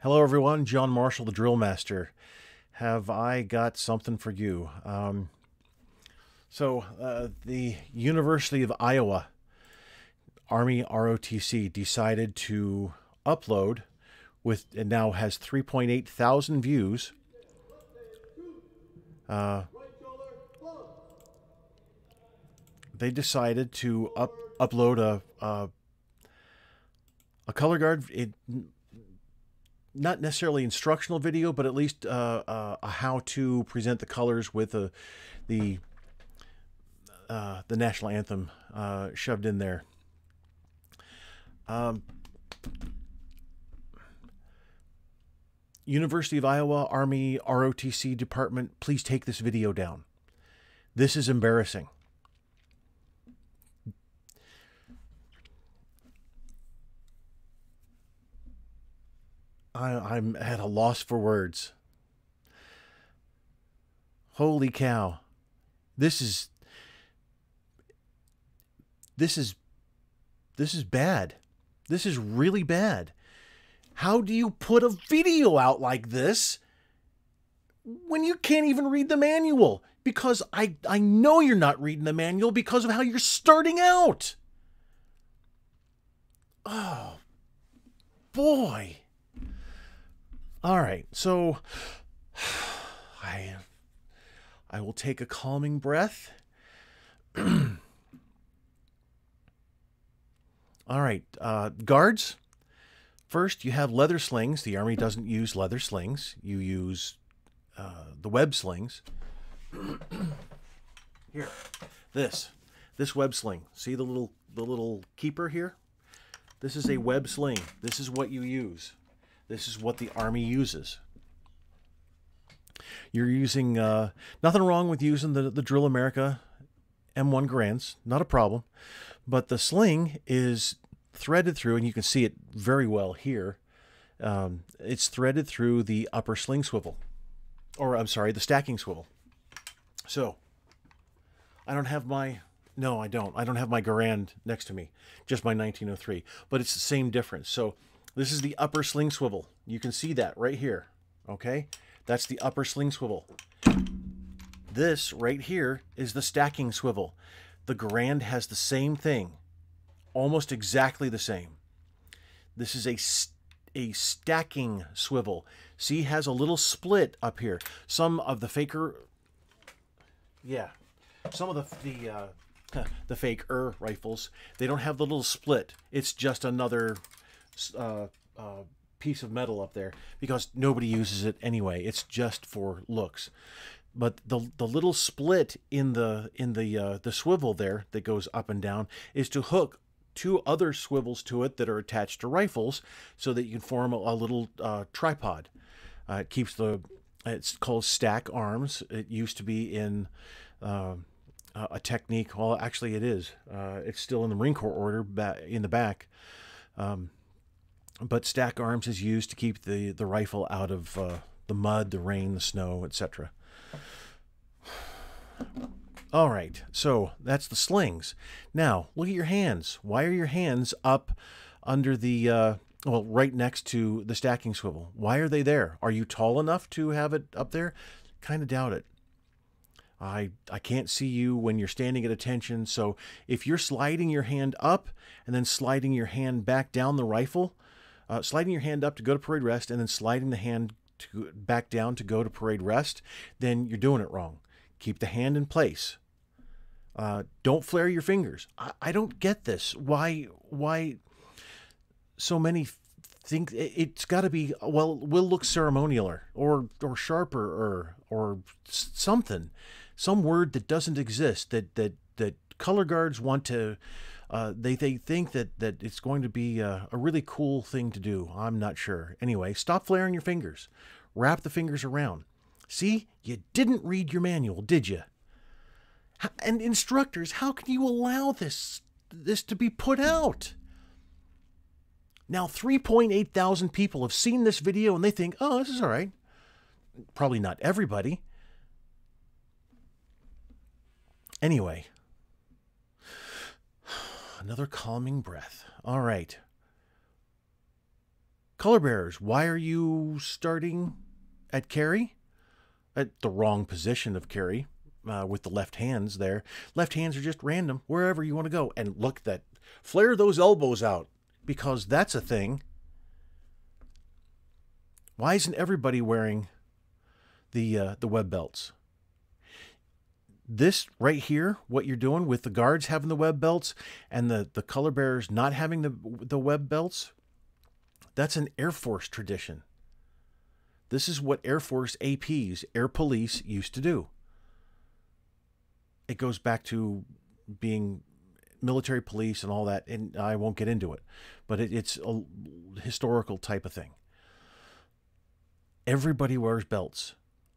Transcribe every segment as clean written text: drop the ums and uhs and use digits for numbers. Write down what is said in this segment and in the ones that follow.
Hello everyone, John Marshall, the DrillMaster. Have I got something for you? The University of Iowa Army ROTC decided to upload it now has 3.8 thousand views. They decided to upload a color guard. Not necessarily instructional video, but at least a how to present the colors with the national anthem shoved in there. University of Iowa Army ROTC department, please take this video down. This is embarrassing. I'm at a loss for words. Holy cow. This is bad. This is really bad. How do you put a video out like this when you can't even read the manual? Because I know you're not reading the manual because of how you're starting out. Oh, boy. All right, so I will take a calming breath. All right, guards. First, you have leather slings. The Army doesn't use leather slings. You use the web slings. Here, this web sling. See the little keeper here? This is a web sling. This is what you use. This is what the Army uses. You're using, nothing wrong with using the Drill America M1 Garands, not a problem. But the sling is threaded through, and you can see it very well here. It's threaded through the upper sling swivel. Or, I'm sorry, the stacking swivel. So, I don't have my, no, I don't. I don't have my Garand next to me. Just my 1903. But it's the same difference. So, this is the upper sling swivel. You can see that right here. Okay? That's the upper sling swivel. This right here is the stacking swivel. The Garand has the same thing. Almost exactly the same. This is a stacking swivel. See, it has a little split up here. Some of the faker... Yeah. Some of the faker rifles, they don't have the little split. It's just another... piece of metal up there because nobody uses it anyway. It's just for looks. But the little split in the swivel there that goes up and down is to hook two other swivels to it that are attached to rifles so that you can form a little tripod. It keeps it's called stack arms. It used to be in a technique. Well, actually it is. It's still in the Marine Corps order in the back. But stack arms is used to keep the rifle out of the mud, the rain, the snow, etc. All right, so that's the slings. Now, look at your hands. Why are your hands up under the, well, right next to the stacking swivel? Why are they there? Are you tall enough to have it up there? Kind of doubt it. I can't see you when you're standing at attention, so if you're sliding your hand up and then sliding your hand back down the rifle, sliding your hand up to go to parade rest and then sliding the hand back down to go to parade rest, then you're doing it wrong. Keep the hand in place. Don't flare your fingers. I don't get this. Why so many think it's got to be, well, will look ceremonialer or sharper or something. Some word that doesn't exist that color guards want to... They think that it's going to be a really cool thing to do. I'm not sure. Anyway, stop flaring your fingers. Wrap the fingers around. See, you didn't read your manual, did you? And instructors, how can you allow this to be put out? Now, 3.8 thousand people have seen this video and they think, oh, this is all right. Probably not everybody. Anyway. Another calming breath. All right. Color bearers, why are you starting at carry? At the wrong position of carry with the left hands there. Left hands are just random, wherever you want to go. And look, that flare those elbows out, because that's a thing. Why isn't everybody wearing the web belts? This right here, what you're doing with the guards having the web belts and the color bearers not having the web belts, that's an Air Force tradition. This is what Air Force APs, Air Police, used to do. It goes back to being military police and all that, and I won't get into it, but it's a historical type of thing. Everybody wears belts.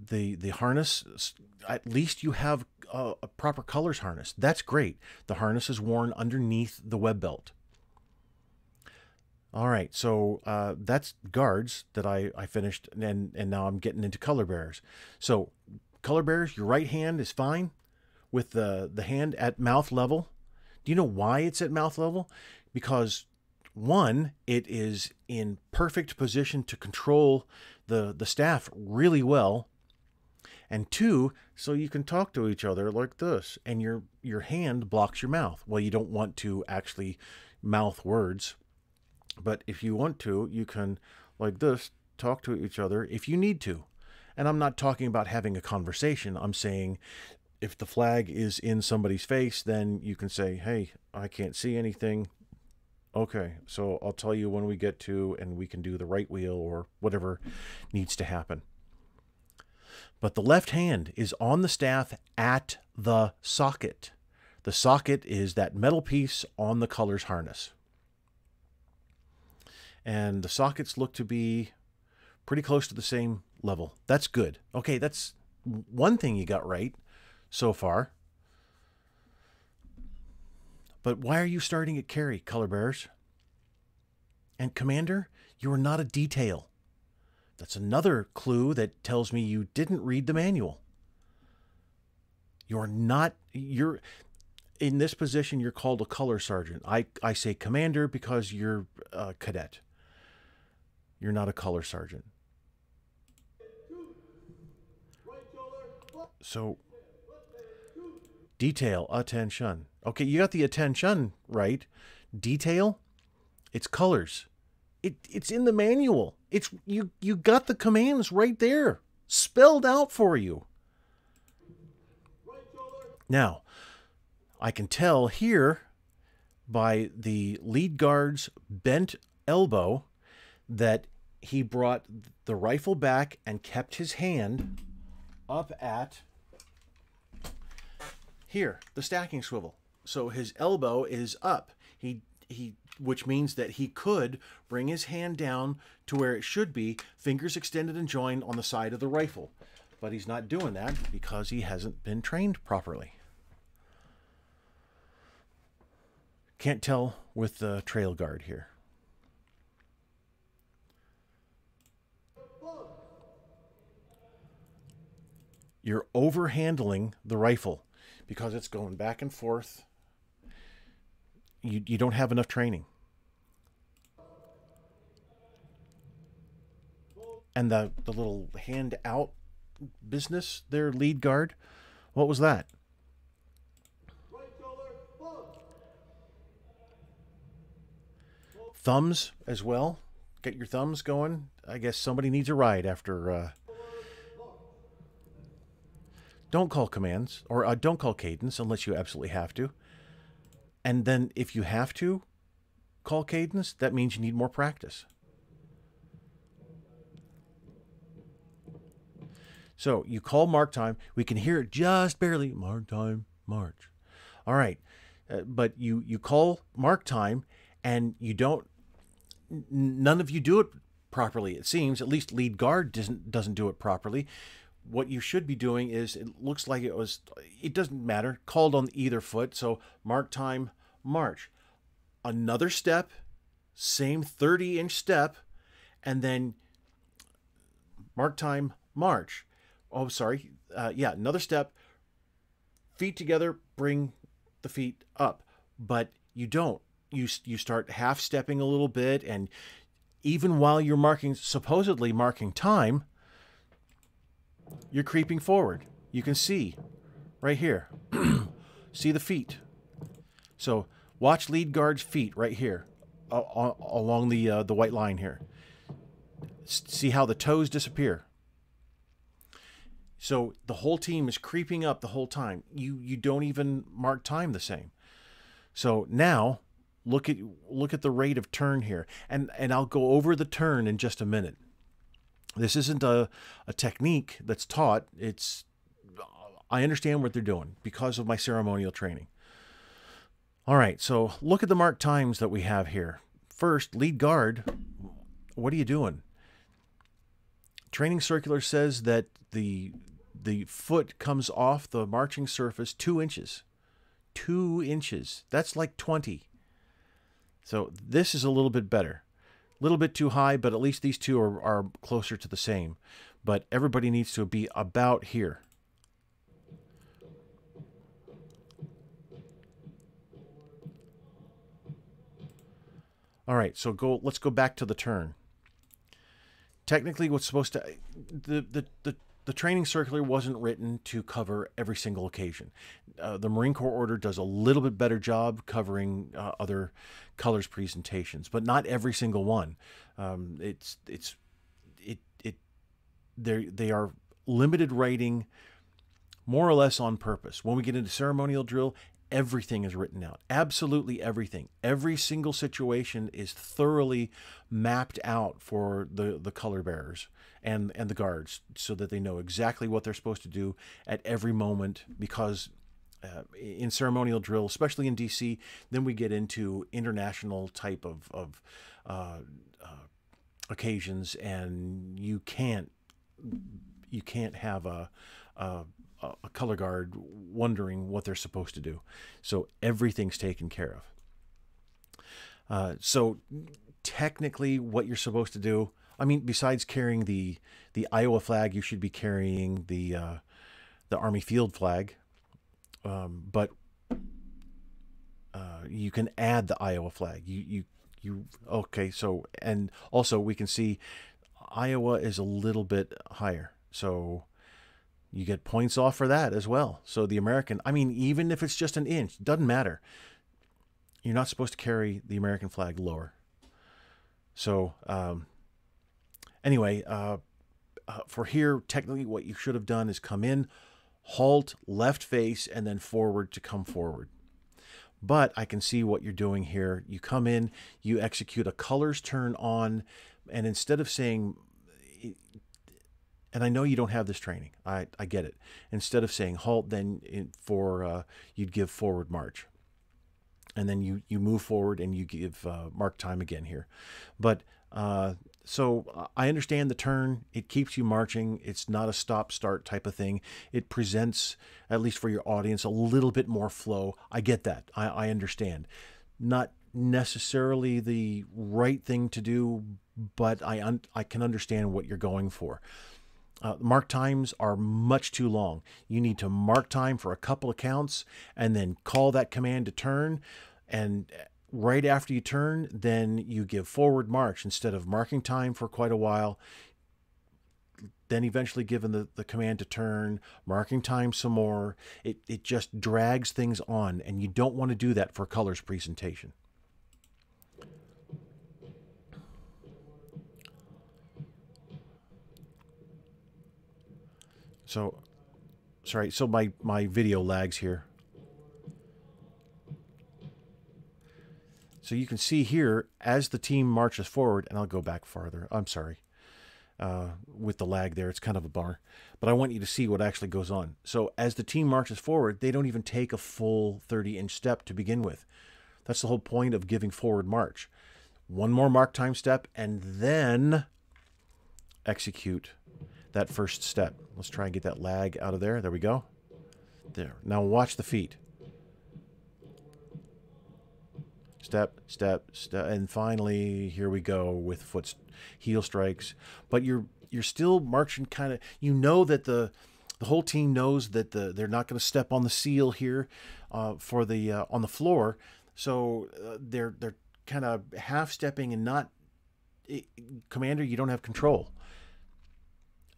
The harness, at least you have a proper colors harness. That's great. The harness is worn underneath the web belt. All right, so that's guards that I finished, and now I'm getting into color bearers. So color bearers, your right hand is fine with the hand at mouth level. Do you know why it's at mouth level? Because one, it is in perfect position to control the staff really well. And two, so you can talk to each other like this, and your hand blocks your mouth. Well, you don't want to actually mouth words, but if you want to, you can, like this, talk to each other if you need to. And I'm not talking about having a conversation. I'm saying if the flag is in somebody's face, then you can say, hey, I can't see anything. Okay, so I'll tell you when we get to, and we can do the right wheel or whatever needs to happen. But the left hand is on the staff at the socket. The socket is that metal piece on the colors harness. And the sockets look to be pretty close to the same level. That's good. Okay, that's one thing you got right so far. But why are you starting at carry, color bearers? And commander, you are not a detail. That's another clue that tells me you didn't read the manual. You're in this position, you're called a color sergeant. I say commander because you're a cadet. You're not a color sergeant. So, detail, attention. Okay, you got the attention right. Detail, it's colors. It's in the manual. It's you got the commands right there, spelled out for you. Now, I can tell here by the lead guard's bent elbow that he brought the rifle back and kept his hand up at here, the stacking swivel. So his elbow is up. Which means that he could bring his hand down to where it should be, fingers extended and joined on the side of the rifle. But he's not doing that because he hasn't been trained properly. Can't tell with the trail guard here. You're overhandling the rifle because it's going back and forth. You don't have enough training. And the little hand out business there, lead guard, what was that? Thumbs as well. Get your thumbs going. I guess somebody needs a ride after... Don't call commands, or don't call cadence unless you absolutely have to. And then if you have to call cadence, that means you need more practice. So you call mark time. We can hear it just barely. Mark time, march. All right. But you call mark time and you don't, none of you do it properly, it seems. At least lead guard doesn't do it properly. What you should be doing is, it looks like it doesn't matter, called on either foot. So mark time, march. Another step, same 30-inch step, and then mark time, march. Oh, sorry. Yeah, another step, feet together, bring the feet up. But you don't. You start half-stepping a little bit, and even while you're supposedly marking time, you're creeping forward. You can see right here. See the feet. So watch lead guard's feet right here along the white line here. See how the toes disappear. So the whole team is creeping up the whole time. You don't even mark time the same. So now look at the rate of turn here, and I'll go over the turn in just a minute. This isn't a technique that's taught. I understand what they're doing because of my ceremonial training. All right, so look at the mark times that we have here. First, lead guard, what are you doing? Training circular says that the foot comes off the marching surface 2 inches. 2 inches. That's like 20. So this is a little bit better. A little bit too high, but at least these two are closer to the same. But everybody needs to be about here. All right, so let's go back to the turn. Technically, what's supposed to the training circular wasn't written to cover every single occasion. The Marine Corps order does a little bit better job covering other colors presentations, but not every single one. They are limited writing, more or less on purpose. When we get into ceremonial drill, everything is written out. Absolutely everything. Every single situation is thoroughly mapped out for the color bearers and the guards, so that they know exactly what they're supposed to do at every moment. Because in ceremonial drill, especially in DC, then we get into international type of occasions, and you can't have a color guard wondering what they're supposed to do. So everything's taken care of. So technically what you're supposed to do, I mean, besides carrying the Iowa flag, you should be carrying the Army field flag. But you can add the Iowa flag. Okay, so, and also we can see Iowa is a little bit higher. So you get points off for that as well. So the American, I mean, even if it's just an inch, doesn't matter. You're not supposed to carry the American flag lower. So anyway, for here, technically what you should have done is come in, halt, left face, and then forward to come forward. But I can see what you're doing here. You come in, you execute a colors turn on, and instead of saying, and I know you don't have this training, I get it. Instead of saying halt, then you'd give forward march. And then you move forward and you give mark time again here. But so I understand the turn. It keeps you marching. It's not a stop-start type of thing. It presents, at least for your audience, a little bit more flow. I get that. I understand. Not necessarily the right thing to do, but I can understand what you're going for. Mark times are much too long. You need to mark time for a couple of counts and then call that command to turn. And right after you turn, then you give forward march instead of marking time for quite a while. Then eventually giving the command to turn, marking time some more. It just drags things on, and you don't want to do that for a colors presentation. So, sorry, so my video lags here. So you can see here, as the team marches forward, and I'll go back farther, I'm sorry, with the lag there, it's kind of a bummer, but I want you to see what actually goes on. So as the team marches forward, they don't even take a full 30-inch step to begin with. That's the whole point of giving forward march. One more mark time step, and then execute that first step. Let's try and get that lag out of there. There we go. There. Now watch the feet. Step, step, step, and finally here we go with heel strikes. But you're still marching kind of. You know that the whole team knows that they're not going to step on the seal here for the on the floor. So they're kind of half stepping and not Commander, you don't have control.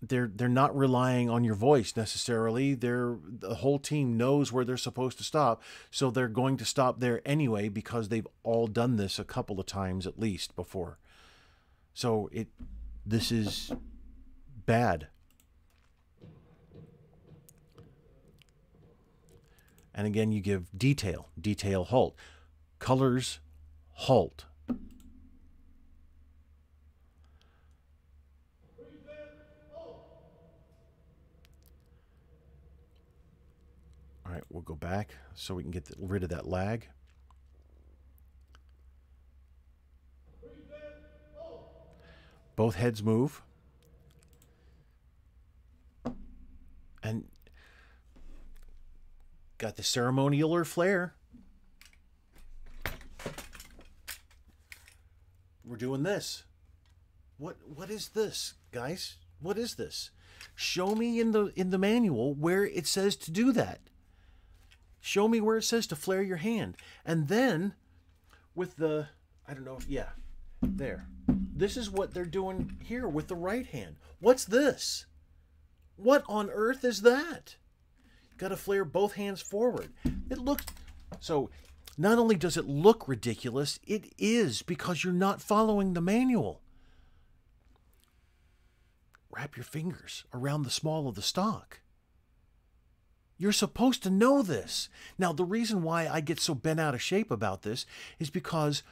They're not relying on your voice necessarily. The whole team knows where they're supposed to stop, so they're going to stop there anyway because they've all done this a couple of times at least before. So this is bad. And again, you give detail, halt, colors, halt. All right, we'll go back so we can get rid of that lag. Both heads move. And got the ceremonial flair. We're doing this. What is this, guys? What is this? Show me in the manual where it says to do that. Show me where it says to flare your hand. And then with the, I don't know, yeah, there. This is what they're doing here with the right hand. What's this? What on earth is that? Got to flare both hands forward. It looks, so not only does it look ridiculous, it is, because you're not following the manual. Wrap your fingers around the small of the stock. You're supposed to know this. Now, the reason why I get so bent out of shape about this is because,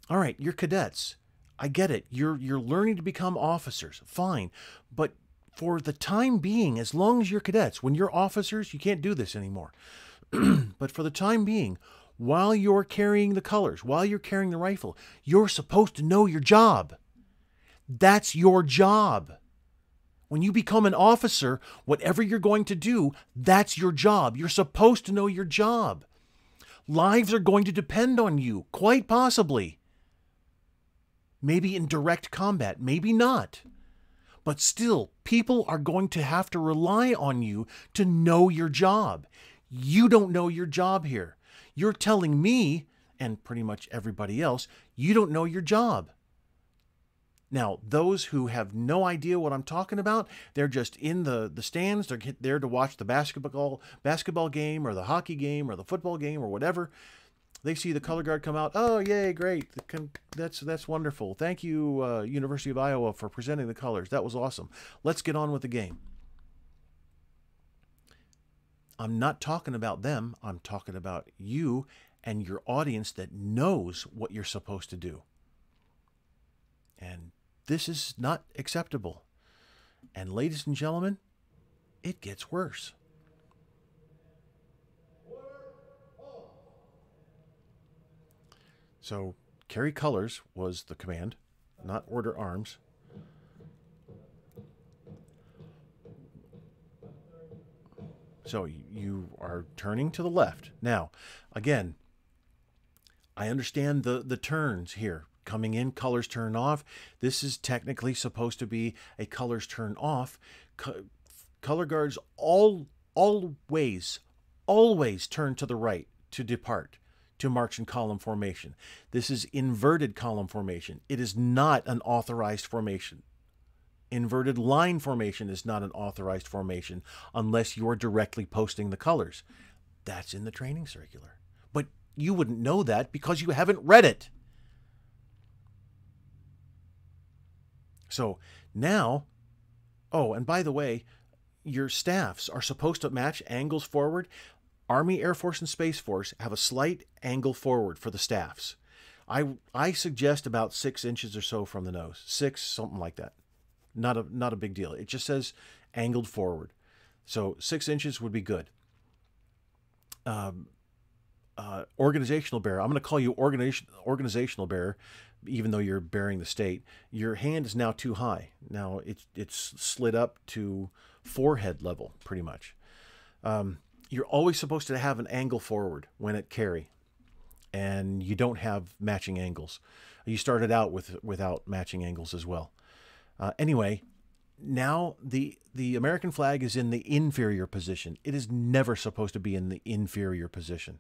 all right, you're cadets. I get it. You're learning to become officers. Fine. But for the time being, as long as you're cadets, when you're officers, you can't do this anymore. But for the time being, while you're carrying the colors, while you're carrying the rifle, you're supposed to know your job. That's your job. When you become an officer, whatever you're going to do, that's your job. You're supposed to know your job. Lives are going to depend on you, quite possibly. Maybe in direct combat, maybe not. But still, people are going to have to rely on you to know your job. You don't know your job here. You're telling me, and pretty much everybody else, you don't know your job. Now, those who have no idea what I'm talking about, they're just in the stands. They're there to watch the basketball game or the hockey game or the football game or whatever. They see the color guard come out. Oh, yay, great. That's wonderful. Thank you, University of Iowa, for presenting the colors. That was awesome. Let's get on with the game. I'm not talking about them. I'm talking about you and your audience that knows what you're supposed to do. And this is not acceptable. And ladies and gentlemen, it gets worse. So, carry colors was the command, not order arms. So, you are turning to the left. Now, again, I understand the turns here. Coming in, colors turn off. This is technically supposed to be a colors turn off. Color guards always turn to the right to depart, to march in column formation. This is inverted column formation. It is not an authorized formation. Inverted line formation is not an authorized formation unless you're directly posting the colors. That's in the training circular. But you wouldn't know that because you haven't read it. So now, oh, and by the way, your staffs are supposed to match angles forward. Army, Air Force, and Space Force have a slight angle forward for the staffs. I suggest about 6 inches or so from the nose. 6, something like that. Not a big deal. It just says angled forward. So 6 inches would be good. Organizational bearer. I'm going to call you organizational bearer, even though you're bearing the state. Your hand is now too high. Now it's slid up to forehead level, pretty much. You're always supposed to have an angle forward when at carry, and you don't have matching angles. You started out without matching angles as well. Anyway, now the American flag is in the inferior position. It is never supposed to be in the inferior position.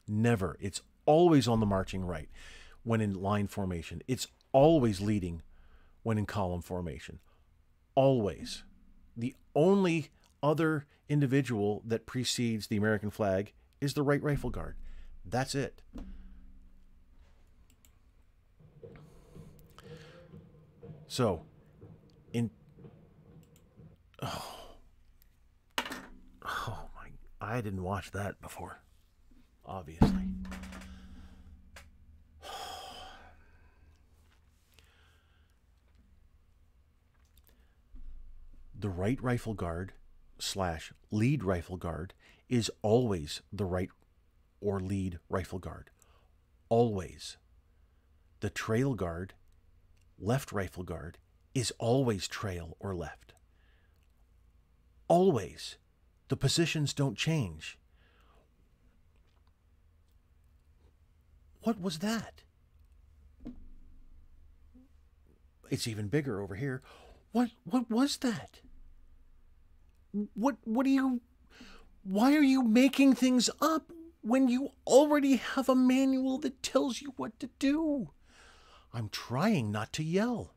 Never. It's always on the marching right when in line formation. It's always leading when in column formation. Always. The only other individual that precedes the American flag is the right rifle guard. That's it. So, oh my, I didn't watch that before, obviously. The right rifle guard / lead rifle guard is always the right or lead rifle guard. Always. The trail guard, left rifle guard, is always trail or left. Always. The positions don't change. What was that? It's even bigger over here. What was that? What are you... Why are you making things up when you already have a manual that tells you what to do? I'm trying not to yell.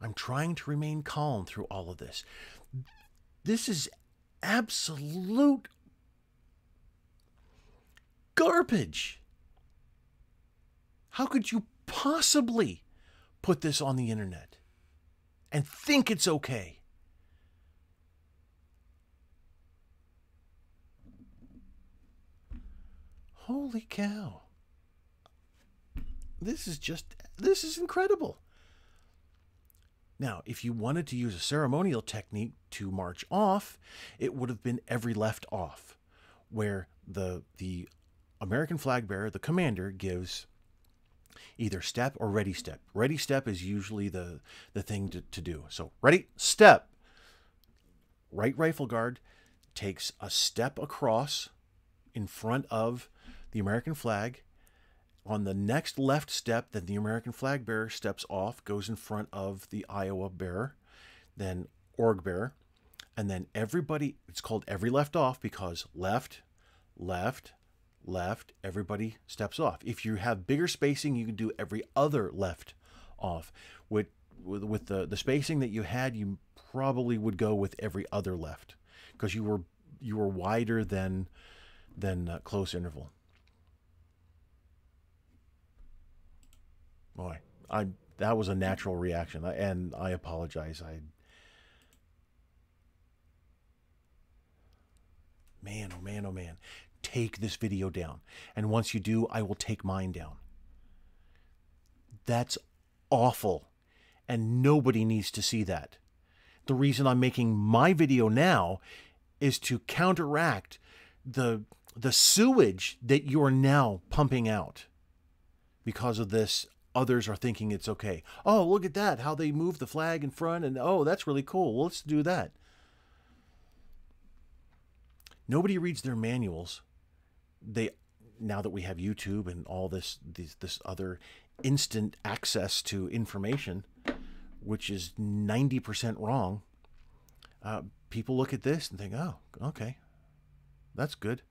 I'm trying to remain calm through all of this. This is absolute garbage. How could you possibly put this on the internet and think it's okay? Holy cow. This is incredible. Now, if you wanted to use a ceremonial technique to march off, it would have been every left off, where the American flag bearer, the commander, gives either step or ready step. Ready step is usually the thing to do. So, ready, step. Right rifle guard takes a step across in front of the American flag. On the next left step, then the American flag bearer steps off, goes in front of the Iowa bearer, then org bearer, and then everybody, it's called every left off because left, left, left, everybody steps off. If you have bigger spacing, you can do every other left off. With the spacing that you had, you probably would go with every other left because you were wider than close interval. Boy, that was a natural reaction, and I apologize. Man, oh man, oh man. Take this video down. And once you do, I will take mine down. That's awful. And nobody needs to see that. The reason I'm making my video now is to counteract the sewage that you're now pumping out because of this. Others are thinking it's okay. Oh, look at that, how they move the flag in front, and oh, that's really cool. Well, let's do that. Nobody reads their manuals. Now that we have YouTube and all this other instant access to information, which is 90% wrong, people look at this and think, oh, okay, that's good.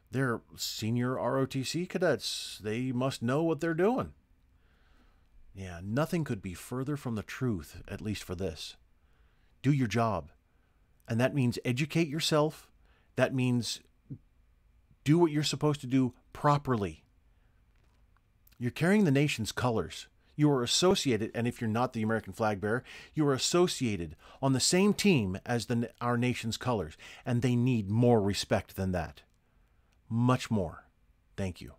They're senior ROTC cadets. They must know what they're doing. Yeah, nothing could be further from the truth, at least for this. Do your job. And that means educate yourself. That means do what you're supposed to do properly. You're carrying the nation's colors. You are associated, and if you're not the American flag bearer, you are associated on the same team as our nation's colors. And they need more respect than that. Much more. Thank you.